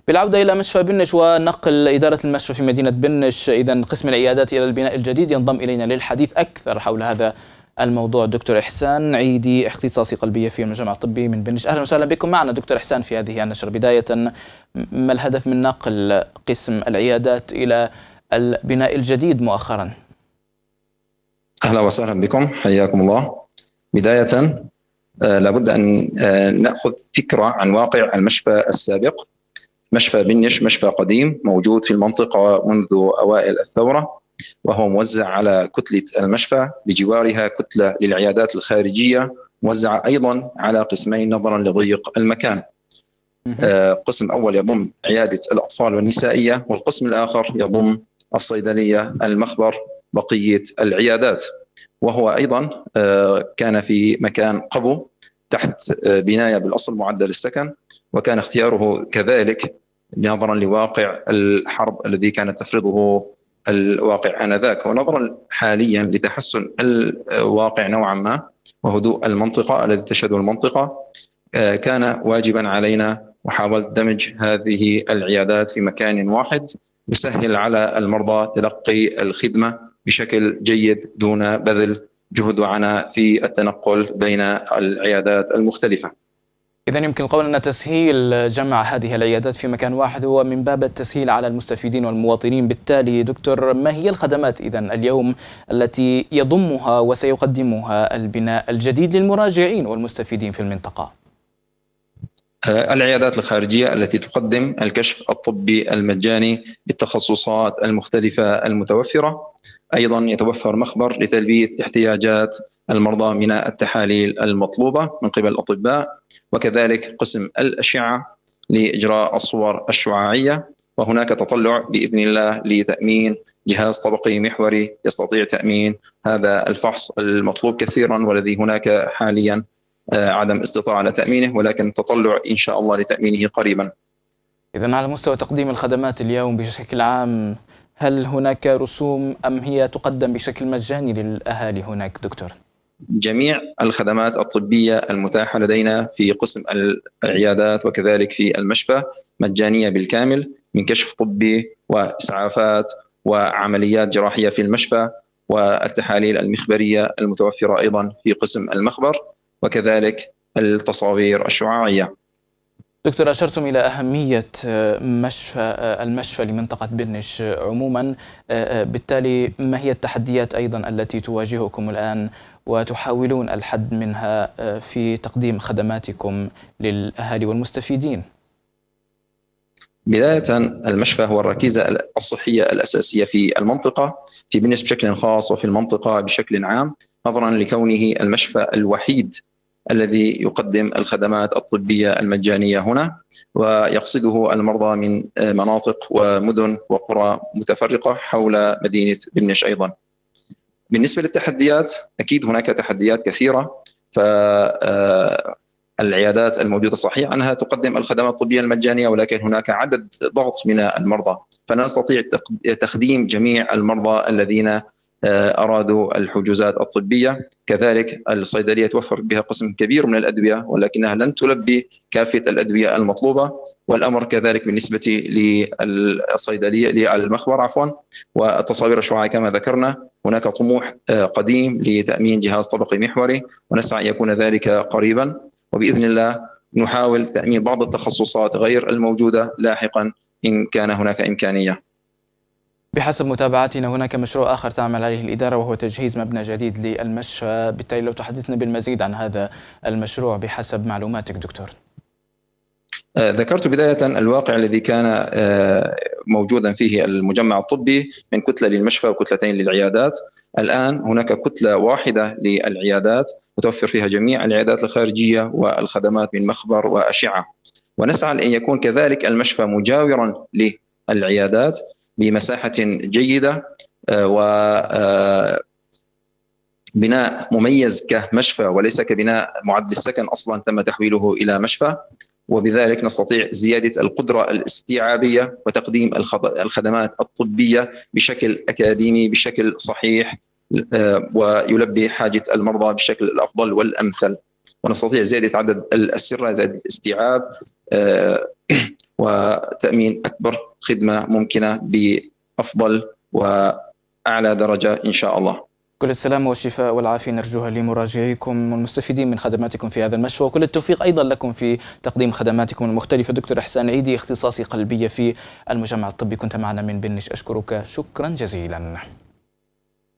بالعودة إلى مشفى بنش ونقل إدارة المشفى في مدينة بنش إذن قسم العيادات إلى البناء الجديد، ينضم إلينا للحديث أكثر حول هذا الموضوع دكتور إحسان عيدي، اختصاصي قلبية في المجمع الطبي من بنش. أهلا وسهلا بكم معنا دكتور إحسان في هذه النشرة. بداية، ما الهدف من نقل قسم العيادات إلى البناء الجديد مؤخرا؟ أهلا وسهلا بكم، حياكم الله. بداية لابد أن نأخذ فكرة عن واقع المشفى السابق. مشفى بنش مشفى قديم موجود في المنطقة منذ أوائل الثورة، وهو موزع على كتلة المشفى، بجوارها كتلة للعيادات الخارجية موزعة أيضا على قسمين نظرا لضيق المكان. قسم أول يضم عيادة الأطفال والنسائية، والقسم الآخر يضم الصيدلية، المخبر، بقية العيادات. وهو أيضا كان في مكان قبو تحت بناية بالأصل معدل السكن، وكان اختياره كذلك نظرا لواقع الحرب الذي كانت تفرضه الواقع آنذاك، ونظرا حاليا لتحسن الواقع نوعا ما وهدوء المنطقة الذي تشهده المنطقة، كان واجبا علينا محاولة دمج هذه العيادات في مكان واحد يسهل على المرضى تلقي الخدمة بشكل جيد دون بذل جهد وعناء في التنقل بين العيادات المختلفة. إذن يمكن القول أن تسهيل جمع هذه العيادات في مكان واحد هو من باب التسهيل على المستفيدين والمواطنين. بالتالي دكتور، ما هي الخدمات إذن اليوم التي يضمها وسيقدمها البناء الجديد للمراجعين والمستفيدين في المنطقة؟ العيادات الخارجية التي تقدم الكشف الطبي المجاني بالتخصصات المختلفة المتوفرة. أيضا يتوفر مخبر لتلبية احتياجات المرضى من التحاليل المطلوبة من قبل الأطباء، وكذلك قسم الأشعة لإجراء الصور الشعاعية. وهناك تطلع بإذن الله لتأمين جهاز طبقي محوري يستطيع تأمين هذا الفحص المطلوب كثيرا، والذي هناك حاليا عدم استطاعة لتأمينه، ولكن تطلع إن شاء الله لتأمينه قريبا. إذن على مستوى تقديم الخدمات اليوم بشكل عام، هل هناك رسوم أم هي تقدم بشكل مجاني للأهالي هناك دكتور؟ جميع الخدمات الطبية المتاحة لدينا في قسم العيادات وكذلك في المشفى مجانية بالكامل، من كشف طبي وإسعافات وعمليات جراحية في المشفى، والتحاليل المخبرية المتوفرة أيضا في قسم المخبر، وكذلك التصاوير الشعاعية. دكتور، أشرتم إلى أهمية المشفى لمنطقة بنش عموما، بالتالي ما هي التحديات أيضا التي تواجهكم الآن وتحاولون الحد منها في تقديم خدماتكم للأهالي والمستفيدين؟ بداية، المشفى هو الركيزة الصحية الأساسية في المنطقة، في بنش بشكل خاص وفي المنطقة بشكل عام، نظرا لكونه المشفى الوحيد الذي يقدم الخدمات الطبية المجانية هنا، ويقصده المرضى من مناطق ومدن وقرى متفرقة حول مدينة بنش أيضا. بالنسبة للتحديات، أكيد هناك تحديات كثيرة. العيادات الموجودة صحيح أنها تقدم الخدمات الطبية المجانية، ولكن هناك عدد ضغط من المرضى، فلا نستطيع تخديم جميع المرضى الذين أرادوا الحجوزات الطبية. كذلك الصيدلية توفر بها قسم كبير من الأدوية، ولكنها لن تلبي كافة الأدوية المطلوبة. والأمر كذلك بالنسبة للصيدلية للمخبر والتصاوير الشعاعية كما ذكرنا. هناك طموح قديم لتأمين جهاز طبقي محوري، ونسعى أن يكون ذلك قريبا، وبإذن الله نحاول تأمين بعض التخصصات غير الموجودة لاحقا إن كان هناك إمكانية. بحسب متابعتنا هناك مشروع آخر تعمل عليه الإدارة، وهو تجهيز مبنى جديد للمشفى. بالتالي لو تحدثنا بالمزيد عن هذا المشروع بحسب معلوماتك دكتور. ذكرت بداية الواقع الذي كان موجودا فيه المجمع الطبي من كتلة للمشفى وكتلتين للعيادات. الآن هناك كتلة واحدة للعيادات متوفر فيها جميع العيادات الخارجية والخدمات من مخبر وأشعة، ونسعى لأن يكون كذلك المشفى مجاورا للعيادات بمساحة جيدة وبناء مميز كمشفى وليس كبناء معدل السكن أصلا تم تحويله إلى مشفى. وبذلك نستطيع زيادة القدرة الاستيعابية وتقديم الخدمات الطبية بشكل أكاديمي بشكل صحيح، ويلبي حاجة المرضى بشكل الأفضل والأمثل. ونستطيع زيادة عدد الأسرة، زيادة الاستيعاب، وتأمين أكبر خدمة ممكنة بأفضل وأعلى درجة إن شاء الله. كل السلامة والشفاء والعافية نرجوها لمراجعيكم والمستفيدين من خدماتكم في هذا المشفى، وكل التوفيق أيضا لكم في تقديم خدماتكم المختلفة. دكتور إحسان عيدي، اختصاصي قلبية في المجمع الطبي، كنت معنا من بنش، أشكرك شكرا جزيلا.